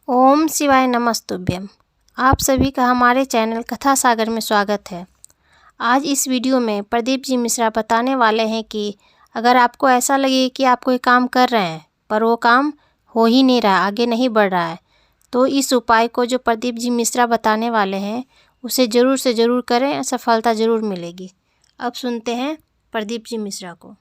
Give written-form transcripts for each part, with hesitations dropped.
ओम शिवाय नमस्तुभ्यम। आप सभी का हमारे चैनल कथा सागर में स्वागत है। आज इस वीडियो में प्रदीप जी मिश्रा बताने वाले हैं कि अगर आपको ऐसा लगे कि आप कोई काम कर रहे हैं पर वो काम हो ही नहीं रहा, आगे नहीं बढ़ रहा है, तो इस उपाय को जो प्रदीप जी मिश्रा बताने वाले हैं उसे ज़रूर से ज़रूर करें, सफलता ज़रूर मिलेगी। अब सुनते हैं प्रदीप जी मिश्रा को।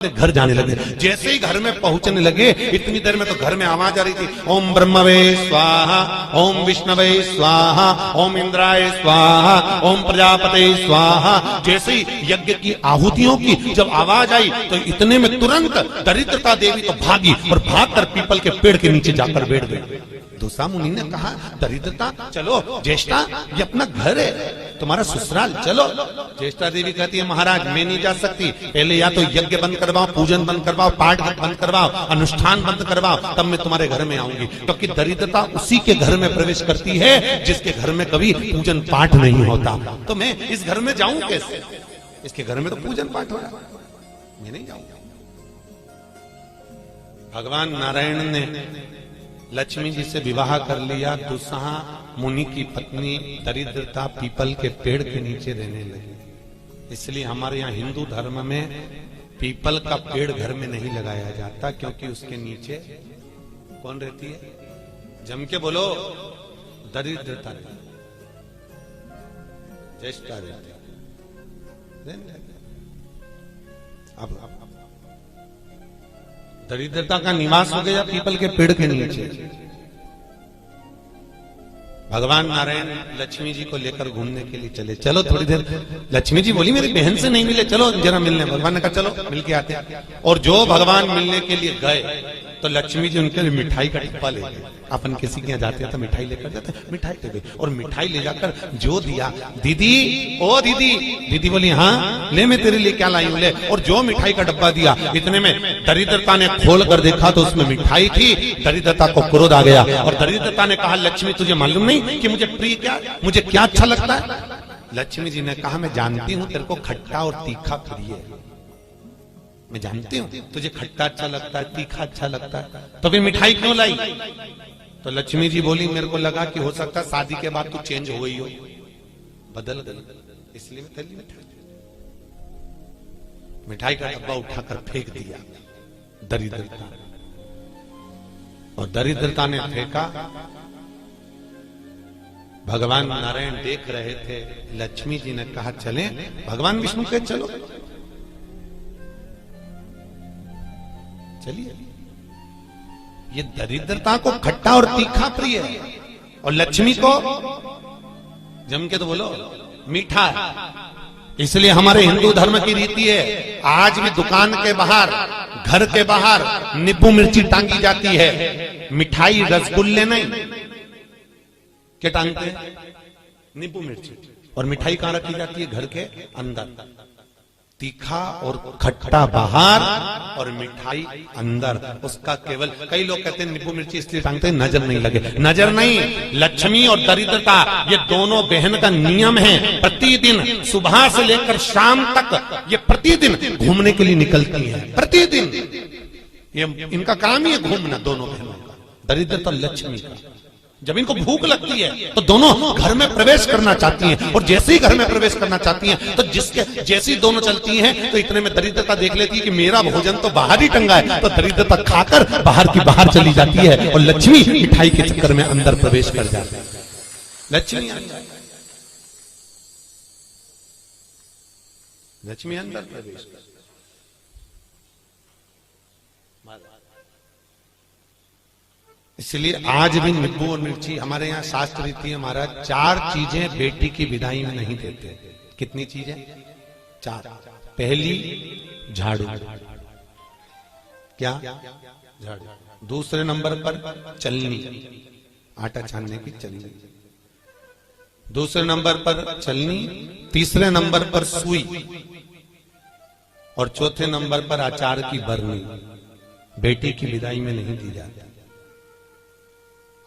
घर जाने लगे। जैसे ही घर में पहुंचने लगे इतनी देर में तो घर में आवाज आ रही थी, ओम ब्रह्मवे स्वाहा, ओम विष्णवे स्वाहा, ओम इंद्राय स्वाहा, ओम प्रजापते स्वाहा। जैसे ही यज्ञ की आहुतियों की जब आवाज आई तो इतने में तुरंत दरिद्रता देवी तो भागी और भागकर पीपल के पेड़ के नीचे जाकर बैठ गई। दूसरा मुनि ने कहा, दरिद्रता चलो, ज्येष्ठा ये अपना घर है, तुम्हारा ससुराल, चलो। ज्येष्ठा देवी कहती है, महाराज मैं नहीं जा सकती, पहले या तो यज्ञ बंद करवाओ, पूजन बंद करवाओ, पाठ बंद करवाओ, अनुष्ठान बंद करवाओ, तब मैं तुम्हारे घर में आऊंगी। क्योंकि दरिद्रता उसी के घर में प्रवेश करती है जिसके घर में कभी पूजन पाठ नहीं होता। तो मैं इस घर में जाऊं कैसे? इसके घर में तो पूजन पाठ हो रहा है, मैं नहीं जाऊंगा। भगवान नारायण ने लक्ष्मी जी से विवाह कर लिया। दुस्सहा मुनि की पत्नी दरिद्रता पीपल के पेड़ के नीचे रहने लगी। इसलिए हमारे यहाँ हिंदू धर्म में पीपल का पेड़ घर में नहीं लगाया जाता, क्योंकि उसके नीचे कौन रहती है? जम के बोलो, दरिद्रता, ज्येष्ठा रहती है। अब दरिद्रता का निवास हो गया पीपल के पेड़ के नीचे। भगवान नारायण लक्ष्मी जी को लेकर घूमने के लिए चले। चलो थोड़ी देर। लक्ष्मी जी बोली, मेरी बहन से नहीं मिले, चलो जरा मिलने। भगवान ने कहा चलो मिलके आते हैं। और जो भगवान मिलने के लिए गए तो लक्ष्मी जी उनके लिए मिठाई का डिब्बा ले गए। अपन किसी के यहाँ जाते हैं तो मिठाई लेकर जाते हैं, मिठाई ले गए और मिठाई ले जाकर जो दिया, दीदी ओ दीदी, दीदी बोली हाँ ले, मैं तेरे लिए क्या लाई हूं, ले। और जो मिठाई का डब्बा दिया, इतने में दरिद्रता ने खोल कर देखा तो उसमें मिठाई थी। दरिद्रता को क्रोध आ गया और दरिद्रता ने कहा, लक्ष्मी तुझे मालूम नहीं कि मुझे प्रिय क्या, मुझे क्या अच्छा लगता है? लक्ष्मी जी ने कहा, मैं जानती हूं तेरे को खट्टा और तीखा प्रिय है, मैं जानती हूं तुझे खट्टा अच्छा लगता है, तीखा अच्छा लगता है, तो फिर मिठाई क्यों लाई? तो लक्ष्मी जी बोली, मेरे को लगा कि हो सकता है शादी के बाद तू चेंज हो गई हो, बदल गई, इसलिए मैं तेरी मिठाई का डब्बा उठाकर फेंक दिया दरिद्रता। और दरिद्रता ने फेंका। भगवान नारायण देख रहे थे। लक्ष्मी जी ने कहा चलें। भगवान विष्णु के चलो, चलिए। ये दरिद्रता को खट्टा और तीखा प्रिय है और लक्ष्मी को जम के तो बोलो मीठा है। इसलिए हमारे हिंदू धर्म की रीति है, आज भी दुकान के बाहर, घर के बाहर नींबू मिर्ची टांगी जाती है। मिठाई रसगुल्ले नहीं, क्या टांगते हैं? नींबू मिर्ची। और मिठाई कहां रखी जाती है? घर के अंदर। तीखा और खट्टा बाहर और मिठाई अंदर। उसका केवल, कई लोग कहते हैं नींबू मिर्ची इसलिए टांगते हैं नजर नहीं लगे। नजर नहीं, लक्ष्मी और दरिद्रता ये दोनों बहन का नियम है। प्रतिदिन सुबह से लेकर शाम तक ये प्रतिदिन घूमने के लिए निकलती है। प्रतिदिन ये इनका काम ही है घूमना, दोनों बहनों का, दरिद्रता लक्ष्मी का। जब इनको भूख लगती है तो दोनों घर में प्रवेश करना चाहती हैं, और जैसे ही घर में प्रवेश करना चाहती हैं तो जिसके जैसी दोनों चलती हैं तो इतने में दरिद्रता देख लेती है कि मेरा भोजन तो बाहर ही टंगा है, तो दरिद्रता खाकर बाहर की बाहर चली जाती है और लक्ष्मी मिठाई के चक्कर में अंदर प्रवेश कर जाती है। लक्ष्मी लक्ष्मी अंदर प्रवेश कर। इसलिए आज भी नींबू और मिर्ची, हमारे यहाँ शास्त्र रीति है महाराज, 4 चीजें बेटी की विदाई में नहीं देते। कितनी चीजें? 4। पहली झाड़ू, क्या? झाड़ू। दूसरे नंबर पर चलनी, आटा छानने की चलनी। दूसरे नंबर पर चलनी, तीसरे नंबर पर सुई, और चौथे नंबर पर अचार की बरनी। बेटी की विदाई में नहीं दी जाती।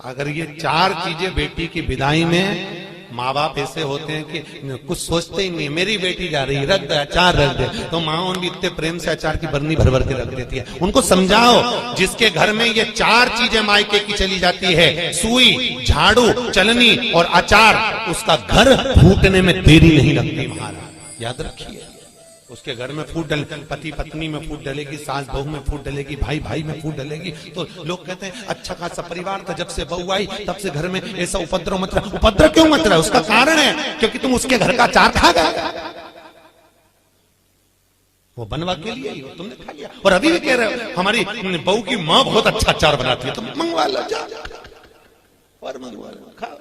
अगर ये 4 चीजें बेटी की विदाई में माँ बाप ऐसे होते हैं कि कुछ सोचते ही नहीं, मेरी बेटी जा रही रख दे, अचार रख दे, तो माँ भी इतने प्रेम से अचार की बरनी भर भर के रख देती है। उनको समझाओ, जिसके घर में ये 4 चीजें मायके की चली जाती है, सुई, झाड़ू, चलनी और अचार, उसका घर फूटने में देरी नहीं लगती महाराज, याद रखिए। उसके घर में फूट डल, पति पत्नी में फूट डलेगी, सास बहू में फूट डलेगी, भाई भाई में फूट डलेगी, तो लोग कहते हैं अच्छा खासा परिवार था, जब से बहू आई तब से घर में ऐसा उपद्रव मच रहा। उपद्रव क्यों मच रहा है? उसका कारण है क्योंकि तुम उसके घर का अचार खा गए, वो बनवा के लिए ही तुमने खा लिया। और अभी भी कह रहे हो हमारी बहू की माँ बहुत अच्छा अचार बनाती है, तुम मंगवा लो, और मंगवा लो, खाओ।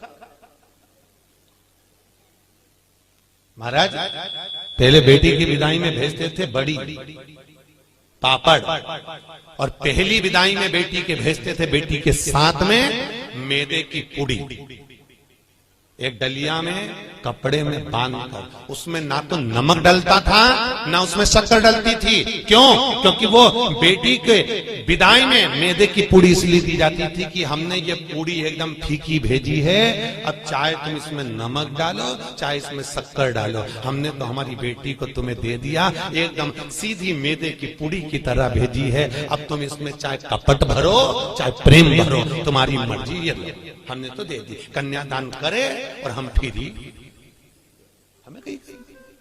महाराज पहले बेटी की विदाई में भेजते थे बड़ी, पापड़, और पहली विदाई में बेटी के भेजते थे बेटी के साथ में मैदे की पुड़ी, एक डलिया में कपड़े में बांधकर, उसमें ना तो नमक डलता था ना उसमें शक्कर डलती थी। क्यों? क्योंकि वो बेटी के विदाई में मैदे की पूड़ी इसलिए दी जाती थी कि हमने ये पूड़ी एकदम फीकी भेजी है, अब चाहे तुम इसमें नमक डालो चाहे इसमें शक्कर डालो, हमने तो हमारी बेटी को तुम्हें दे दिया, एकदम सीधी मैदे की पूड़ी की तरह भेजी है, अब तुम इसमें चाहे कपट भरो चाहे प्रेम भरो, तुम्हारी मर्जी, ये हमने तो दे दी। कन्यादान करे और हम फिरी, हमें कहीं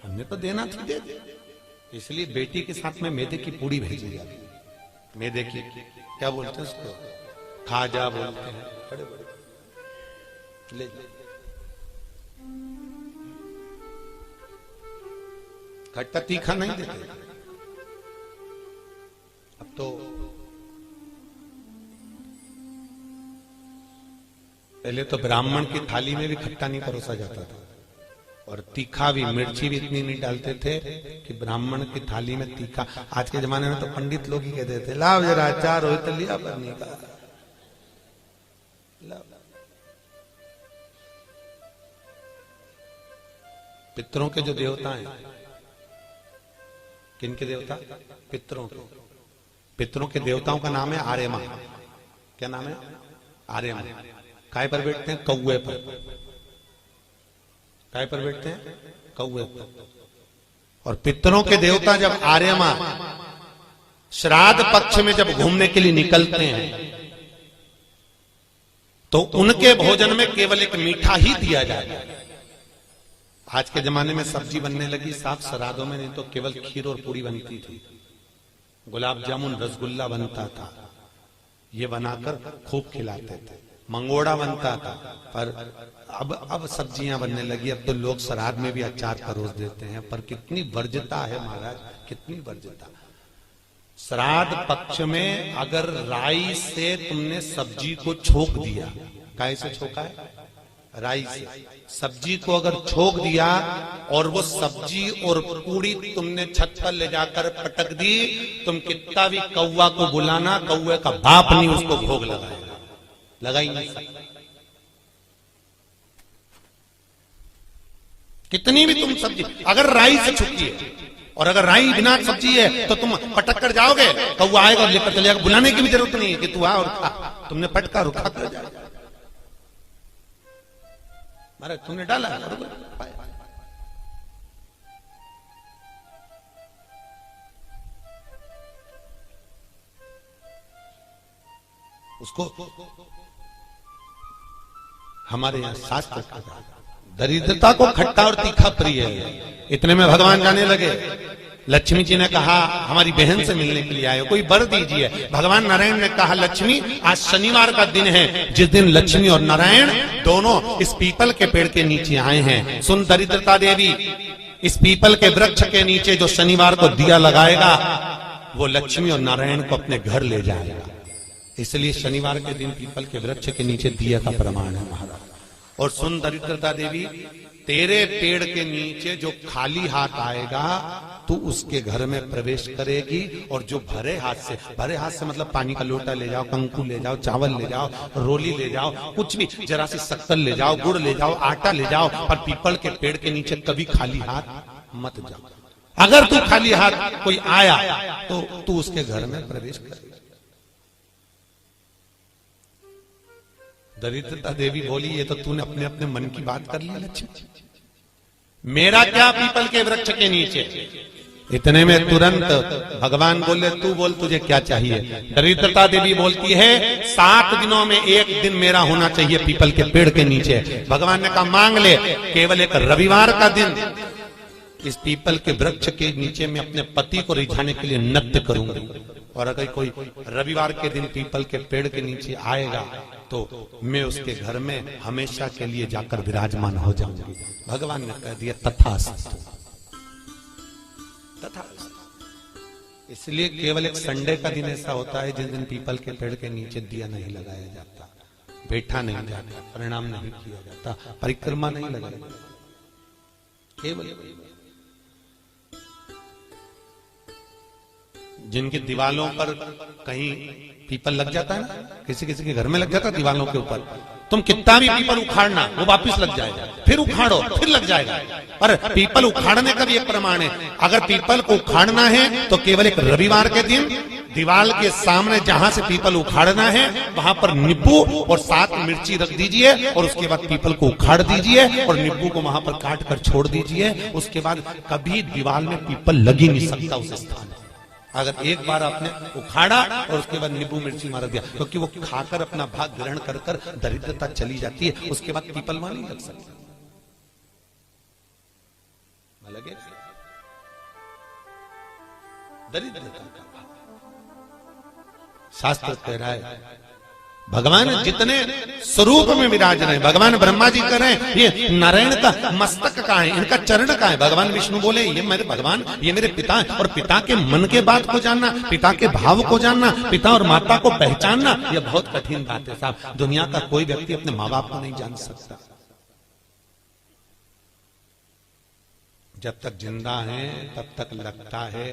हमने तो देना था, दे दे। इसलिए बेटी के साथ में मैदे की पूड़ी भेजी जाती, मैदे की क्या बोलते हैं उसको, खाजा बोलते हैं, बड़े बड़े ले खट्टा तीखा नहीं देते। अब तो पहले तो ब्राह्मण की थाली में भी खट्टा नहीं परोसा जाता था, और तीखा भी, मिर्ची भी इतनी नहीं डालते थे कि ब्राह्मण की थाली में तीखा। आज के जमाने में तो पंडित लोग ही कहते थे लाओ जरा अचार हो तो लिया बनी का, पितरों के जो देवता हैं, किनके देवता? पितरों के। पितरों के देवताओं का नाम है आर्यमा। क्या नाम है? आर्यमा। काय पर बैठते हैं? कौवे पर। काय पर बैठते हैं? कौवे पर। और पितरों के देवता जब आर्यमा श्राद्ध पक्ष में जब घूमने के लिए निकलते हैं तो उनके भोजन में केवल एक मीठा ही दिया जाएगा। आज के जमाने में सब्जी बनने लगी साफ श्राद्धों में, नहीं तो केवल खीर और पूरी बनती थी, गुलाब जामुन रसगुल्ला बनता था, ये बनाकर खूब खिलाते थे, मंगोड़ा बनता था। पर अब सब्जियां बनने लगी, अब तो लोग श्राद्ध में भी अचार परोस देते हैं। पर कितनी वर्ज्यता है महाराज, कितनी वर्ज्यता। श्राद्ध पक्ष में अगर राई से तुमने सब्जी को छोक दिया, कैसे छोका है? राई से सब्जी को अगर छोक दिया और वो सब्जी और पूड़ी तुमने छत पर ले जाकर पटक दी, तुम कितना भी कौवा को बुलाना, कौवे का बाप नहीं उसको भोग लगाएगा, लगा ही नहीं सकता। कितनी भी तुम सब्जी अगर राई से छुकी है, और अगर राई बिना सब्जी है तो तुम पटक कर जाओगे, कौवा आएगा और लेकर चले जाएगा, बुलाने की भी जरूरत नहीं है कि तू आ और खा, तुमने पटका और खा कर जाएगा। महाराज तुमने डाला उसको। हमारे यहां शास्त्र का दरिद्रता को खट्टा और तीखा प्रिय है। इतने में भगवान जाने लगे। लक्ष्मी जी ने कहा हमारी बहन से मिलने के लिए आए हो, कोई वर दीजिए। भगवान नारायण ने कहा लक्ष्मी आज शनिवार का दिन है, जिस दिन लक्ष्मी और नारायण दोनों इस पीपल के पेड़ के नीचे आए हैं। सुन दरिद्रता देवी, इस पीपल के वृक्ष के नीचे जो शनिवार को दिया लगाएगा वो लक्ष्मी और नारायण को अपने घर ले जाएगा। इसलिए शनिवार के दिन पीपल के वृक्ष के नीचे दिया का प्रमाण है महाराज। और सुन दरिद्रता देवी, तेरे पेड़ के नीचे जो खाली हाथ आएगा तू उसके घर में प्रवेश करेगी, और जो भरे हाथ से मतलब पानी का लोटा ले जाओ, कंकु ले जाओ, चावल ले जाओ, रोली ले जाओ, कुछ भी, जरा सी शक्कर ले जाओ, गुड़ ले जाओ, आटा ले जाओ, पर पीपल के पेड़ के नीचे कभी खाली हाथ मत जाओ। अगर तू खाली हाथ कोई आया तो तू उसके घर में प्रवेश कर। दरिद्रता देवी बोली, ये तो तूने अपने अपने मन की बात कर ली लक्ष्मी। मेरा क्या पीपल के वृक्ष के नीचे। इतने में तुरंत भगवान बोले, तू बोल तुझे क्या चाहिए। दरिद्रता देवी बोलती है, 7 दिनों में एक दिन मेरा होना चाहिए पीपल के पेड़ के नीचे। भगवान ने कहा मांग ले, केवल एक रविवार का दिन इस पीपल के वृक्ष के नीचे मैं अपने पति को रिझाने के लिए नृत्य करूंगी। और अगर कोई रविवार के दिन पीपल के पेड़ के नीचे आएगा तो मैं उसके घर में हमेशा के लिए जाकर विराजमान हो जाऊंगी। भगवान ने कह दिया तथास्तु, तथास्तु। इसलिए केवल एक संडे का दिन ऐसा होता है जिस दिन पीपल के पेड़ के नीचे दिया नहीं लगाया जाता, बैठा नहीं जाता, प्रणाम नहीं किया जाता, परिक्रमा नहीं लगाई जाती। केवल जिनकी दीवालों पर कहीं पीपल लग जाता है ना, किसी किसी के घर में लग जाता है दीवालों के ऊपर, तुम कितना भी पीपल उखाड़ना वो वापस लग जाएगा, फिर उखाड़ो फिर लग जाएगा। पर पीपल उखाड़ने का भी एक प्रमाण है। अगर पीपल को उखाड़ना है तो केवल एक रविवार के दिन दीवाल के सामने जहां से पीपल उखाड़ना है वहां पर नींबू और 7 मिर्ची रख दीजिए और उसके बाद पीपल को उखाड़ दीजिए और नींबू को वहां पर काट कर छोड़ दीजिए। उसके बाद कभी दीवाल में पीपल लग ही नहीं सकता उस स्थान। अगर एक बार आपने उखाड़ा और उसके बाद नींबू मिर्ची मार दिया, क्योंकि वो खाकर अपना भाग ग्रहण कर कर दरिद्रता चली जाती है, उसके बाद पीपल वहां नहीं लग सकता। लगे दरिद्रता शास्त्र कह रहा है भगवान जितने स्वरूप में विराज रहे हैं। भगवान ब्रह्मा जी कह रहे हैं ये नारायण का मस्तक का है, इनका चरण का है। भगवान विष्णु बोले ये मेरे भगवान, ये मेरे पिता है। और पिता के मन के बात को जानना, पिता के भाव को जानना, पिता और माता को पहचानना, यह बहुत कठिन बात है साहब। दुनिया का कोई व्यक्ति अपने माँ बाप को नहीं जान सकता। जब तक जिंदा है तब तक लगता है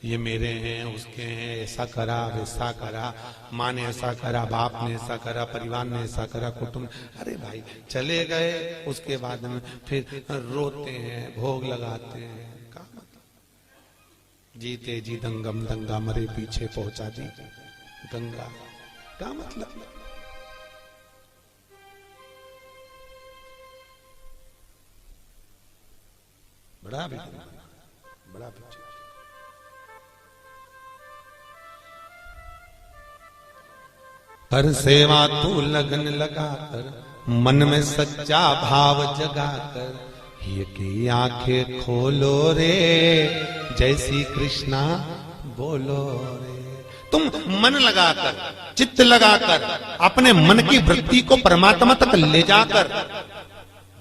ये मेरे हैं, उसके हैं, ऐसा करा वैसा करा, माँ ने ऐसा करा, बाप ने ऐसा करा, परिवार ने ऐसा करा, कुटुंब। अरे भाई चले गए, उसके बाद में फिर रोते हैं, भोग लगाते हैं। क्या मतलब जीते जी दंगम दंगा, मरे पीछे पहुंचा जी गंगा। क्या मतलब बड़ा भी हर सेवा तू लगन लगाकर, मन में सच्चा भाव जगाकर, ये की आंखें खोलो रे, जय श्री कृष्णा बोलो रे। तुम मन लगाकर, चित्त लगाकर, अपने मन की वृत्ति को परमात्मा तक ले जाकर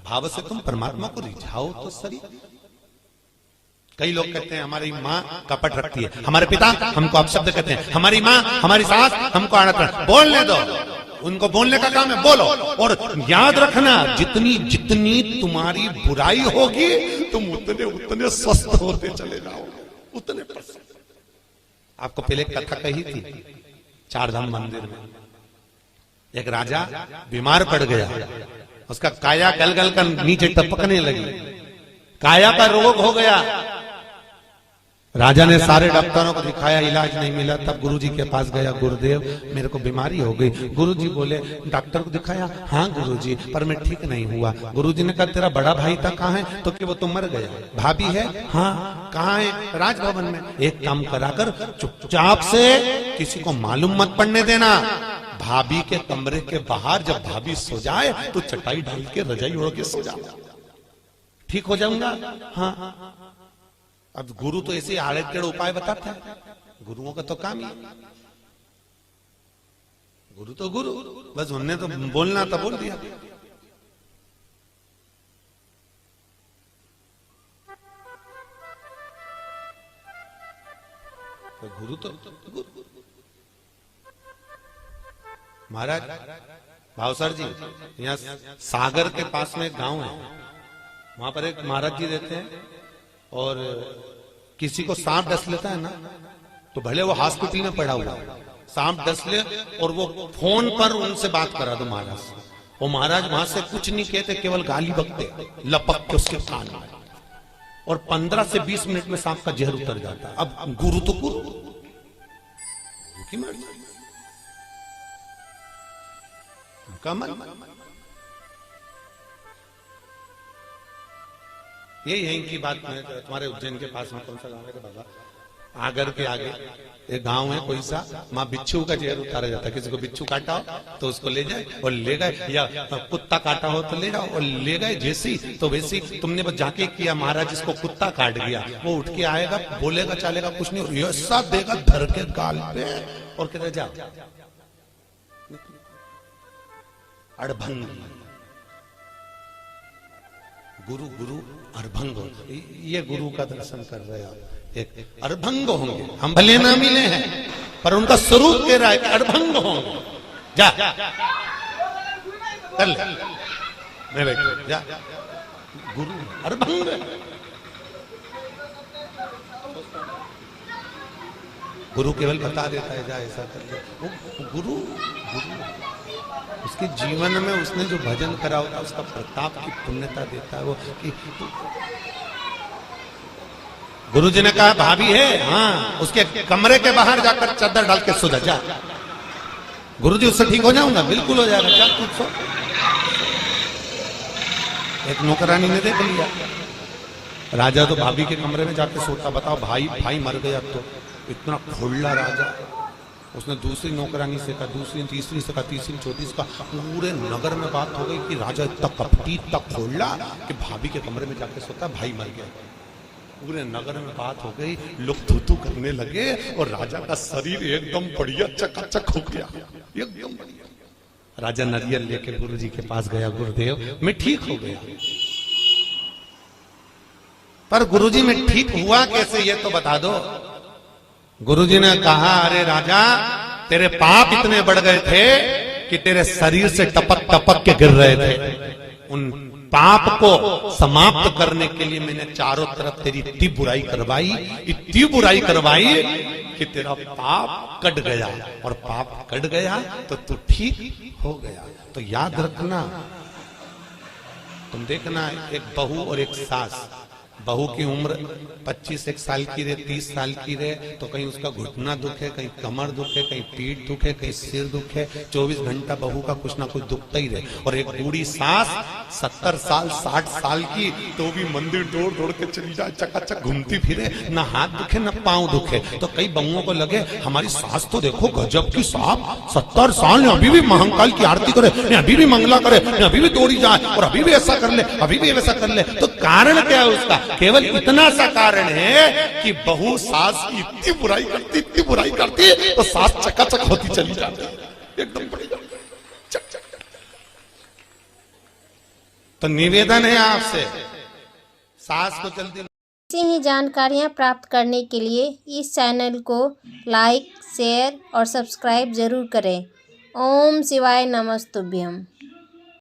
भाव से तुम परमात्मा को रिझाओ तो सही। कई लोग कहते हैं हमारी माँ कपट रखती है, हमारे पिता हमको अपशब्द कहते हैं, हमारी माँ हमारी सास हमको आड़त। बोलने दो, उनको बोलने का काम है, बोलो। और याद रखना जितनी जितनी तुम्हारी बुराई होगी तुम उतने उतने स्वस्थ होते चले जाओगे, उतने प्रसन्न। आपको पहले कथा कही थी, 4 धाम मंदिर में एक राजा बीमार पड़ गया, उसका काया गलगल कर नीचे टपकने लगी, काया का रोग हो गया। राजा ने सारे डॉक्टरों को दिखाया, इलाज नहीं मिला। तब गुरुजी के पास गया, गुरुदेव मेरे को बीमारी हो गई। गुरुजी बोले डॉक्टर को दिखाया, हाँ गुरुजी, पर मैं ठीक नहीं हुआ। गुरुजी ने कहा तेरा बड़ा भाई था कहाँ है? तो कि वो तो मर गया। भाभी है? हाँ। कहाँ है? राजभवन में। एक काम कराकर चुपचाप से किसी को मालूम मत पड़ने देना, भाभी के कमरे के बाहर जब भाभी सो जाए तो चटाई डाल के रजाई ओढ़ के सो जाओ, ठीक हो जाऊंगा। हाँ। अब गुरु तो ऐसे आड़े टेढ़े उपाय बताता है, गुरुओं का तो काम ही। गुरु तो गुरु, बस उन्होंने तो बोलना था बोल दिया। तो गुरु तो गुरु। महाराज भावसर जी, यहाँ सागर के पास में एक गांव है, वहां पर एक महाराज जी रहते हैं। और किसी को सांप डस लेता है ना, तो भले वो हॉस्पिटल में पड़ा हुआ, सांप डस ले और वो फोन पर उनसे बात करा दो महाराज से, वो महाराज वहां से कुछ नहीं कहते, केवल गाली बकते, लपक के उसके कान में, और 15 से 20 मिनट में सांप का जहर उतर जाता। अब गुरु तो गुरु की मर्जी, कमल। यही है इनकी बात में। तुम्हारे उज्जैन के पास में कौन सा गाँव है बाबा? आगर के आगे एक गांव है कोई सा, वहां बिच्छू का जहर उतारा जाता है। किसी को बिच्छू काटा हो तो उसको ले जाए और ले गए, या कुत्ता काटा हो तो ले जाओ और ले गए। जैसी तो वैसी तुमने बस जाके किया, महाराज इसको कुत्ता काट गया, वो उठ के आएगा, बोलेगा चालेगा कुछ नहीं, ऐसा देगा धर के गाल पे और कहते जाओ अड़भंग। गुरु गुरु अड़भंग, ये गुरु का दर्शन कर रहे हो। एक अड़भंग होंगे, हम भले ना मिले हैं पर उनका स्वरूप कह रहा है कि अड़भंग होंगे। जा चल मैं बैठ जा, गुरु अड़भंग। गुरु केवल बता देता है जा ऐसा कर ले, वो गुरु उसके जीवन में उसने जो भजन करा होता है उसका प्रताप की पुण्यता देता है वो कि गुरु जी ने कहा भाभी है, हाँ उसके कमरे के बाहर जाकर चादर डाल के सो जा। गुरु जी उससे ठीक हो जाऊंगा, बिल्कुल हो जाएगा, चल तू सो। एक नौकरानी ने देख लिया, राजा तो भाभी के कमरे में जाके सोता। बताओ भाई मर गया तो इतना खोला राजा। उसने दूसरी नौकरानी से कहा, दूसरी तीसरी से कहा, तीसरी चौथी से कहा, पूरे नगर में बात हो गई कि राजा इतना कपटी इतना खोला कि भाभी के कमरे में जाके सोता, भाई मर गया। पूरे नगर में बात हो गई, लोग थू करने लगे और राजा का शरीर एकदम बढ़िया चकाचक हो गया, एकदम बढ़िया। राजा नारियल लेके गुरु जी के पास गया, गुरुदेव मैं ठीक हो गया। पर गुरु जी मैं ठीक हुआ कैसे ये तो बता दो। गुरु जी ने कहा अरे राजा तेरे पाप इतने बढ़ गए थे कि तेरे शरीर से टपक टपक के गिर रहे थे। उन पाप को समाप्त करने के लिए मैंने चारों तरफ तेरी इतनी बुराई करवाई कि तेरा पाप कट गया, और पाप कट गया तो तू ठीक हो गया। तो याद रखना, तुम देखना एक बहू और एक सास, बहू की उम्र 25 साल की रहे, 30 साल की रहे तो कहीं उसका घुटना दुखे, कहीं कमर दुखे, कहीं पीठ दुखे, कहीं सिर दुखे, 24 घंटा बहू का कुछ ना कुछ दुखता ही रहे। और एक बूढ़ी सास 70 साल 60 साल की तो भी मंदिर दौड़ के चली जाए, चकाचक घूमती फिरे, ना हाथ दुखे ना पांव दुखे। तो कई बहुओं को लगे हमारी सास तो देखो गजब की साहब, 70 साल अभी भी महाकाल की आरती करे, अभी भी मंगला करे, अभी भी दौड़ी जाए और अभी भी ऐसा कर ले, अभी भी वैसा कर ले। तो कारण क्या है उसका? केवल इतना सा कारण है कि बहू सास की इतनी बुराई करती तो सास चकाचक होती चली जाती एकदम बढ़िया। तो निवेदन है आपसे, सास को जल्दी। ऐसी ही जानकारियाँ प्राप्त करने के लिए इस चैनल को लाइक, शेयर और सब्सक्राइब जरूर करें। ओम शिवाय नमस्तुभ्यम।